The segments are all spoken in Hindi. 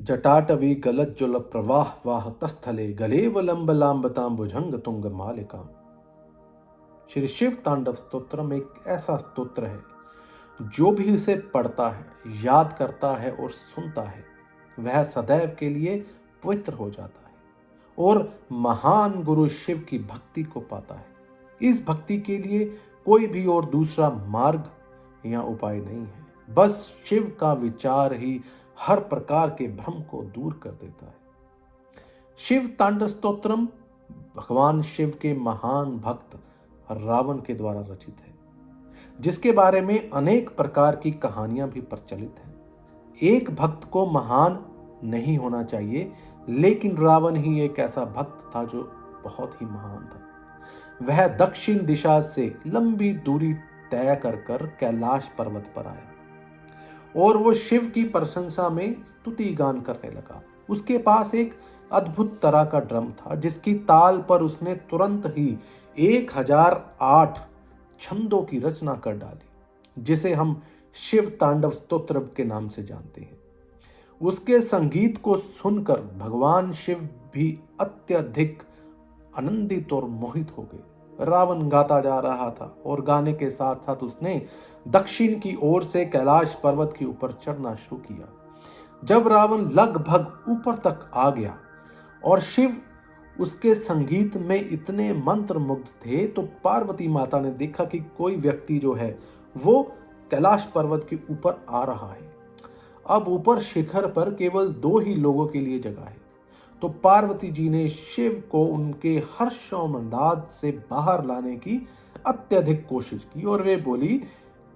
जटाटवी गलज्ज्वल प्रवाह वाह तस्थले गलेवलंबलांबतां भुजंग तुंग मालिका। श्री शिव तांडव स्तोत्रम एक ऐसा स्तोत्र है जो भी इसे पढ़ता है, याद करता है और सुनता है, वह सदैव के लिए पवित्र हो जाता है और महान गुरु शिव की भक्ति को पाता है। इस भक्ति के लिए कोई भी और दूसरा मार्ग या उपाय नहीं है, बस शिव का विचार ही हर प्रकार के भ्रम को दूर कर देता है। शिव तांडव स्तोत्रम भगवान शिव के महान भक्त रावण के द्वारा रचित है, जिसके बारे में अनेक प्रकार की कहानियां भी प्रचलित हैं। एक भक्त को महान नहीं होना चाहिए, लेकिन रावण ही एक ऐसा भक्त था जो बहुत ही महान था। वह दक्षिण दिशा से लंबी दूरी तय कर कैलाश पर्वत पर आया और वो शिव की प्रशंसा में स्तुति गान करने लगा। उसके पास एक अद्भुत तरह का ड्रम था, जिसकी ताल पर उसने तुरंत ही 1008 छंदों की रचना कर डाली, जिसे हम शिव तांडव स्तोत्र के नाम से जानते हैं। उसके संगीत को सुनकर भगवान शिव भी अत्यधिक आनंदित और मोहित हो गए। रावण गाता जा रहा था और गाने के साथ साथ उसने दक्षिण की ओर से कैलाश पर्वत के ऊपर चढ़ना शुरू किया। जब रावण लगभग ऊपर तक आ गया और शिव उसके संगीत में इतने मंत्रमुग्ध थे, तो पार्वती माता ने देखा कि कोई व्यक्ति जो है वो कैलाश पर्वत के ऊपर आ रहा है। अब ऊपर शिखर पर केवल 2 ही लोगों के लिए जगह है। तो पार्वती जी ने शिव को उनके हर्षोल्लास से बाहर लाने की अत्यधिक कोशिश की और वे बोली,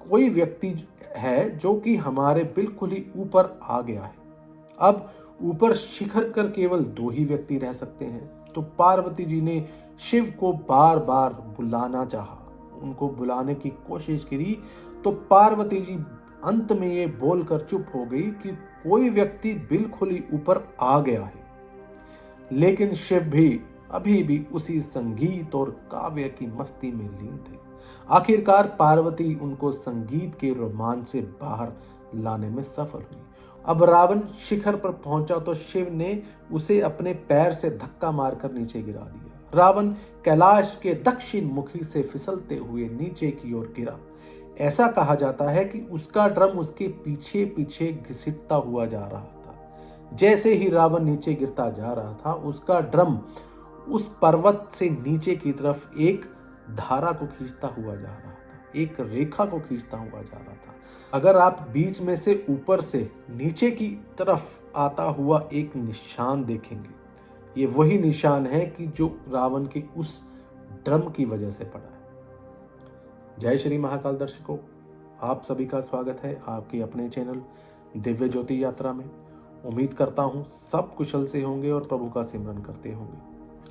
कोई व्यक्ति है जो कि हमारे बिल्कुल ही ऊपर आ गया है। अब ऊपर शिखर कर केवल 2 ही व्यक्ति रह सकते हैं। तो पार्वती जी ने शिव को बार बार बुलाना चाहा, उनको बुलाने की कोशिश करी। तो पार्वती जी अंत में ये बोलकर चुप हो गई कि कोई व्यक्ति बिल्कुल ही ऊपर आ गया है। लेकिन शिव भी अभी भी उसी संगीत और काव्य की मस्ती में लीन थे। आखिरकार पार्वती उनको संगीत के रोमांच से बाहर लाने में सफल हुई। अब रावण शिखर पर पहुंचा तो शिव ने उसे अपने पैर से धक्का मारकर नीचे गिरा दिया। रावण कैलाश के दक्षिण मुखी से फिसलते हुए नीचे की ओर गिरा। ऐसा कहा जाता है कि उसका ड्रम उसके पीछे पीछे घसीटता हुआ जा रहा था। जैसे ही रावण नीचे गिरता जा रहा था, उसका ड्रम उस पर्वत से नीचे की तरफ एक धारा को खींचता हुआ जा रहा था, एक रेखा को खींचता हुआ जा रहा था। अगर आप बीच में से ऊपर से नीचे की तरफ आता हुआ एक निशान देखेंगे, ये वही निशान है कि जो रावण के उस ड्रम की वजह से पड़ा है। जय श्री महाकाल दर्शकों, आप सभी का स्वागत है आपके अपने चैनल दिव्य ज्योति यात्रा में। उम्मीद करता हूँ सब कुशल से होंगे और प्रभु का सिमरन करते होंगे।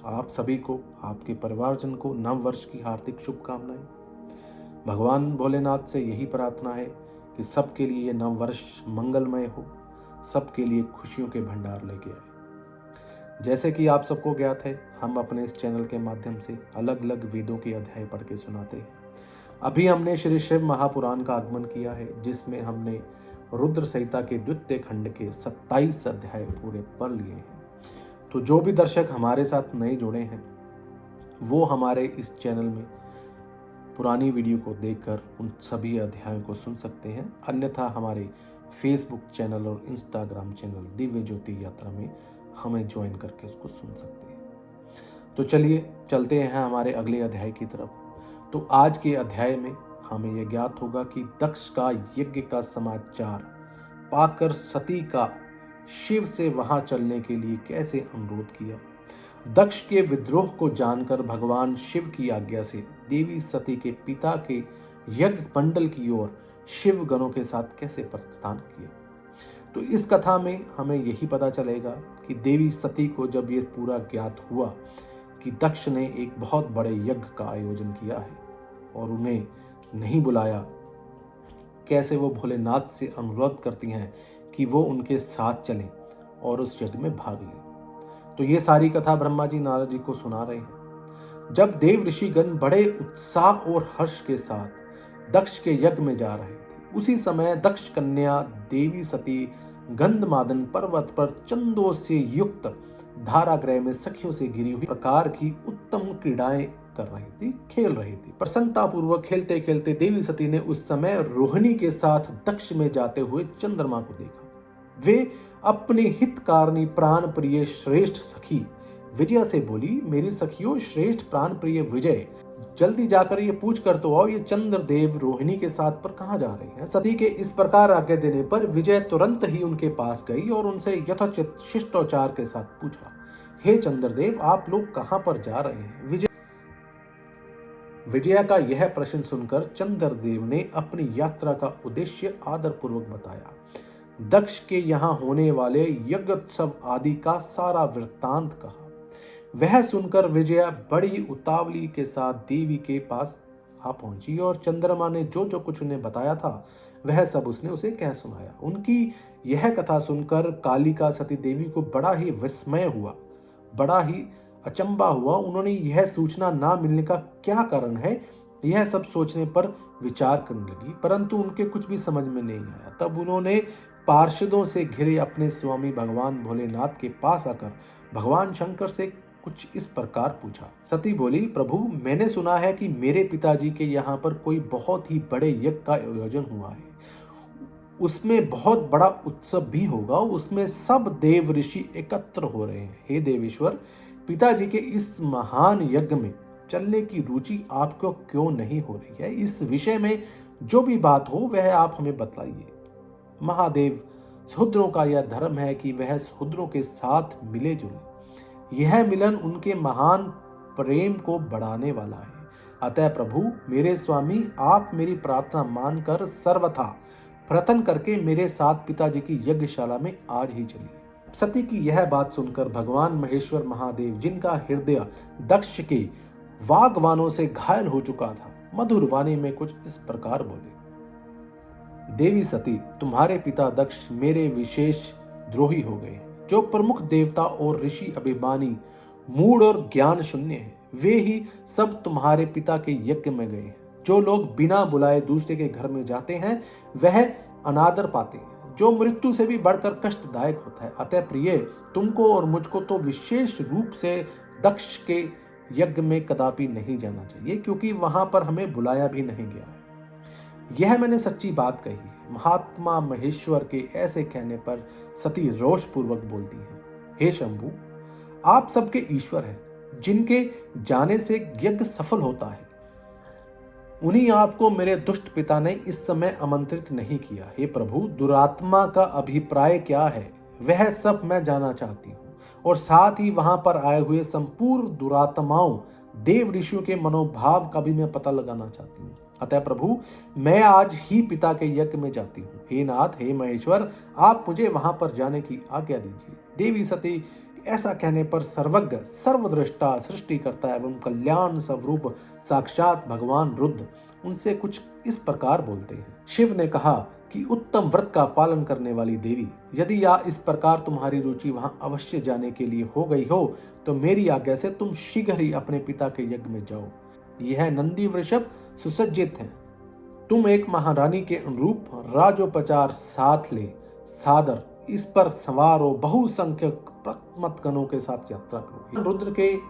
आप सभी को, आपके परिवारजन को नव वर्ष की हार्दिक शुभकामनाएं। भगवान भोलेनाथ से यही प्रार्थना है कि सबके लिए ये नव वर्ष मंगलमय हो, सबके लिए खुशियों के भंडार लेके आए। जैसे कि आप सबको ज्ञात है, हम अपने इस चैनल के माध्यम से अलग अलग वेदों के अध्याय पढ़ के सुनाते हैं। अभी हमने श्री शिव महापुराण का आगमन किया है, जिसमें हमने रुद्र संहिता के द्वितीय खंड के 27 अध्याय पूरे पढ़ लिए हैं। तो जो भी दर्शक हमारे साथ नए जुड़े हैं, वो हमारे इस चैनल में पुरानी वीडियो को देखकर उन सभी अध्यायों को सुन सकते हैं। अन्यथा हमारे फेसबुक चैनल और इंस्टाग्राम चैनल दिव्य ज्योति यात्रा में हमें ज्वाइन करके उसको सुन सकते हैं। तो चलिए चलते हैं हमारे अगले अध्याय की तरफ। तो आज के अध्याय में हमें यह ज्ञात होगा कि दक्ष का यज्ञ का समाचार पाकर सती का शिव से वहां चलने के लिए कैसे अनुरोध किया। दक्ष के विद्रोह को जानकर भगवान शिव की आज्ञा से देवी सती के पिता के यज्ञ मंडल की ओर शिव गणों के साथ कैसे प्रस्थान किया। तो इस कथा में हमें यही पता चलेगा कि देवी सती को जब ये पूरा ज्ञात हुआ कि दक्ष ने एक बहुत बड़े यज्ञ का आयोजन किया है और उन्हें नहीं बुलाया, कैसे वो भोलेनाथ से अनुरोध करती हैं कि वो उनके साथ चलें और उस यज्ञ में भाग लें। तो ये सारी कथा ब्रह्मा जी नारद जी को सुना रहे हैं। जब देव ऋषिगण बड़े उत्साह और हर्ष के साथ दक्ष के यज्ञ में जा रहे थे, उसी समय दक्ष कन्या देवी सती गंधमादन पर्वत पर चंदों से युक्त धारागृह में सखियों से घिरी हुई प्रकार की उत्तम क्रीड़ाएं कर रही थी, खेल रही थी। प्रसन्नता पूर्वक खेलते खेलते देवी सती ने उस समय रोहिणी के साथ दक्ष में जाते हुए चंद्रमा को देखा। वे अपने हितकारिणी प्राण प्रिय श्रेष्ठ सखी विजया से बोली, मेरी सखियों श्रेष्ठ प्राण प्रिय विजय, जल्दी जाकर ये पूछ कर तो आओ, ये चंद्रदेव रोहिणी के साथ पर कहाँ जा रहे हैं। सती के इस प्रकार आज्ञा देने पर विजय तुरंत ही उनके पास गई और उनसे यथोचित शिष्टाचार के साथ पूछा, हे चंद्रदेव, आप लोग कहाँ पर जा रहे हैं। विजया का यह प्रश्न सुनकर चंद्रदेव ने अपनी यात्रा का उद्देश्य आदरपूर्वक बताया, दक्ष के यहाँ होने वाले यज्ञोत्सव आदि का सारा वृत्तांत कहा। वह सुनकर विजया बड़ी उतावली के साथ देवी के पास आ पहुंची और चंद्रमा ने जो जो कुछ उन्हें बताया था वह सब उसने उसे कह सुनाया। उनकी यह कथा सुनकर कालिका सती देवी को बड़ा ही विस्मय हुआ, बड़ा ही अचंबा हुआ। उन्होंने यह सूचना ना मिलने का क्या कारण है, यह सब सोचने पर विचार करने लगी, परंतु उनके कुछ भी समझ में नहीं आया। तब उन्होंने पार्षदों से घिरे अपने स्वामी भगवान भोलेनाथ के पास आकर भगवान शंकर से कुछ इस प्रकार पूछा। सती बोली, प्रभु, मैंने सुना है कि मेरे पिताजी के यहाँ पर कोई बहुत ही बड़े यज्ञ का आयोजन हुआ है, उसमें बहुत बड़ा उत्सव भी होगा, उसमें सब देव ऋषि एकत्र हो रहे हैं। हे देवेश्वर, पिताजी के इस महान यज्ञ में चलने की रुचि आपको क्यों नहीं हो रही है। इस विषय में जो भी बात हो वह आप हमें बतलाइए। महादेव, शूद्रों का यह धर्म है कि वह शूद्रों के साथ मिले जुले, यह मिलन उनके महान प्रेम को बढ़ाने वाला है। अतः प्रभु, मेरे स्वामी, आप मेरी प्रार्थना मानकर सर्वथा प्रयत्न करके मेरे साथ पिताजी की यज्ञशाला में आज ही चलिए। सती की यह बात सुनकर भगवान महेश्वर महादेव, जिनका हृदय दक्ष के वाग्वानों से घायल हो चुका था, मधुर वाणी में कुछ इस प्रकार बोले, देवी सती, तुम्हारे पिता दक्ष मेरे विशेष द्रोही हो गए। जो प्रमुख देवता और ऋषि अभिमानी, मूढ़ और ज्ञान शून्य हैं, वे ही सब तुम्हारे पिता के यज्ञ में गए हैं। जो लोग बिना बुलाए दूसरे के घर में जाते हैं वह अनादर पाते हैं, जो मृत्यु से भी बढ़कर कष्टदायक होता है। अतः प्रिय, तुमको और मुझको तो विशेष रूप से दक्ष के यज्ञ में कदापि नहीं जाना चाहिए, क्योंकि वहां पर हमें बुलाया भी नहीं गया है। यह मैंने सच्ची बात कही है। महात्मा महेश्वर के ऐसे कहने पर सती रोष पूर्वक बोलती है, हे शंभु, आप सबके ईश्वर हैं, जिनके जाने से यज्ञ सफल होता है, उन्हीं आपको मेरे दुष्ट पिता ने इस समय आमंत्रित नहीं किया। हे प्रभु, दुरात्मा का अभिप्राय क्या है वह सब मैं जानना चाहती हूँ, और साथ ही वहां पर आए हुए संपूर्ण दुरात्माओं देव ऋषियों के मनोभाव का भी मैं पता लगाना चाहती हूँ। अतः प्रभु, मैं आज ही पिता के यज्ञ में जाती हूँ। हे नाथ, हे महेश्वर, आप मुझे वहां पर जाने की आज्ञा दीजिए। देवी सती ऐसा कहने पर सर्वज्ञ, सर्वदृष्टा, सृष्टिकर्ता एवं कल्याण स्वरूप साक्षात भगवान रुद्र उनसे कुछ इस प्रकार बोलते हैं। शिव ने कहा कि उत्तम व्रत का पालन करने वाली देवी, यदि इस प्रकार तुम्हारी रुचि वहां अवश्य जाने के लिए हो गई हो तो मेरी आज्ञा से तुम शीघ्र ही अपने पिता के यज्ञ में जाओ। यह नंदी वृषभ सुसज्जित है, तुम एक महारानी के अनुरूप राजोपचार साथ ले सादर इस पर सवार हो बहुसंख्यक मतगणों के साथ यात्रा करो।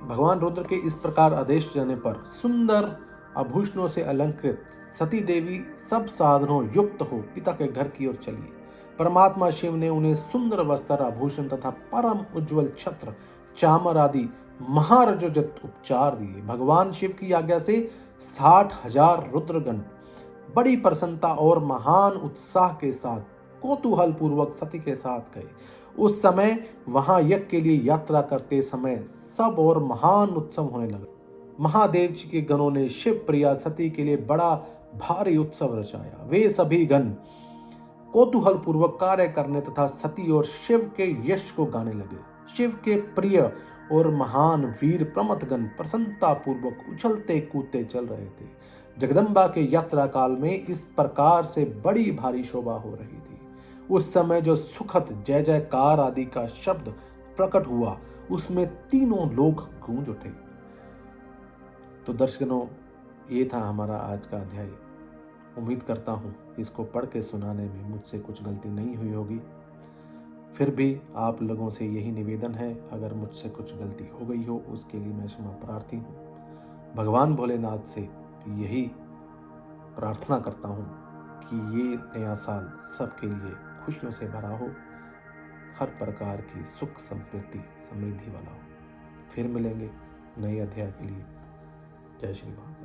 भगवान रुद्र के इस प्रकार आदेश जाने पर सुंदर आभूषणों से अलंकृत सती देवी सब साधनों युक्त हो पिता के घर की ओर चली। परमात्मा शिव ने उन्हें सुंदर वस्त्र, आभूषण तथा परम उज्जवल छत्र, चामर आदि महारजोजत उपचार दिए। भगवान शिव की आज्ञा से 60,000 रुद्रगण बड़ी प्रसन्नता और महान उत्साह के साथ कौतूहल पूर्वक सती के साथ गए। उस समय वहां यज्ञ के लिए यात्रा करते समय सब और महान उत्सव होने लगा। महादेव जी के गणों ने शिव प्रिया सती के लिए बड़ा भारी उत्सव रचाया। वे सभी गण कौतूहल पूर्वक कार्य करने तथा सती और शिव के यश को गाने लगे। शिव के प्रिय और महान वीर प्रमथगण प्रसन्नता पूर्वक उछलते कूदते चल रहे थे। जगदम्बा के यात्रा काल में इस प्रकार से बड़ी भारी शोभा हो रही थी। उस समय जो सुखद जय जयकार आदि का शब्द प्रकट हुआ, उसमें तीनों लोग गूंज उठे। तो दर्शकों, ये था हमारा आज का अध्याय। उम्मीद करता हूँ इसको पढ़ के सुनाने में मुझसे कुछ गलती नहीं हुई होगी। फिर भी आप लोगों से यही निवेदन है, अगर मुझसे कुछ गलती हो गई हो उसके लिए मैं क्षमा प्रार्थी हूँ। भगवान भोलेनाथ से यही प्रार्थना करता हूँ कि ये नया साल सबके लिए खुशियों से भरा हो, हर प्रकार की सुख समृद्धि समृद्धि वाला हो। फिर मिलेंगे नए अध्याय के लिए। जय श्री महाकाल।